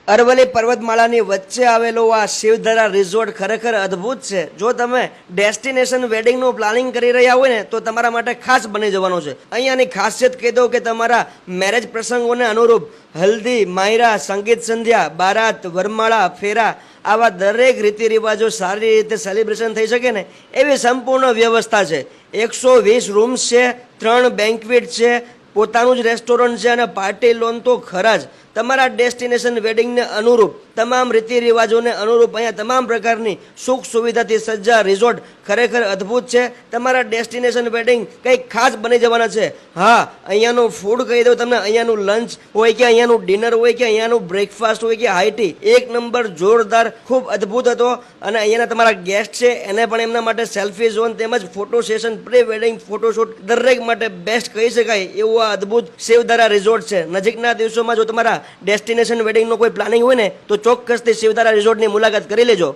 અરવલ્લી પર્વતમાળાની વચ્ચે આવેલો આ શિવધરા રિઝોર્ટ ખરેખર અદ્ભુત છે. જો તમે ડેસ્ટિનેશન વેડિંગનું પ્લાનિંગ કરી રહ્યા હોય ને તો તમારા માટે ખાસ બની જવાનું છે. અહીંયાની ખાસિયત કહી દઉં કે તમારા મેરેજ પ્રસંગોને અનુરૂપ હલ્દી, માયરા, સંગીત સંધ્યા, બારાત, વરમાળા, ફેરા આવા દરેક રીતિ રિવાજો સારી રીતે સેલિબ્રેશન થઈ શકે ને એવી સંપૂર્ણ વ્યવસ્થા છે. 120 રૂમ્સ છે, 3 બેન્ક્વેટ છે, પોતાનું જ રેસ્ટોરન્ટ છે અને પાર્ટી લોન તો ખરા જ. તમારા ડેસ્ટિનેશન વેડિંગને અનુરૂપ તમામ રીતિ રિવાજોને અનુરૂપ અહીંયા તમામ પ્રકારની સુખ સુવિધાથી સજ્જા રિઝોર્ટ ખરેખર અદ્ભુત છે. તમારા ડેસ્ટિનેશન વેડિંગ કંઈક ખાસ બની જવાના છે. હા, અહીંયાનું ફૂડ કહી દઉં તમને, અહીંયાનું લંચ હોય કે અહીંયાનું ડિનર હોય કે અહીંયાનું બ્રેકફાસ્ટ હોય કે હાઈટી, એક નંબર જોરદાર ખૂબ અદ્ભુત હતો. અને અહીંયાના તમારા ગેસ્ટ છે એને પણ એમના માટે સેલ્ફી ઝોન તેમજ photo session, pre wedding photoshoot દરેક માટે બેસ્ટ કહી શકાય એવું આ અદ્ભુત શિવધારા રિઝોર્ટ છે. નજીકના દિવસોમાં જો તમારા ડેસ્ટિનેશન વેડિંગનો કોઈ પ્લાનિંગ હોય ને તો ચોક્કસથી શિવધારા રિઝોર્ટની મુલાકાત કરી લેજો.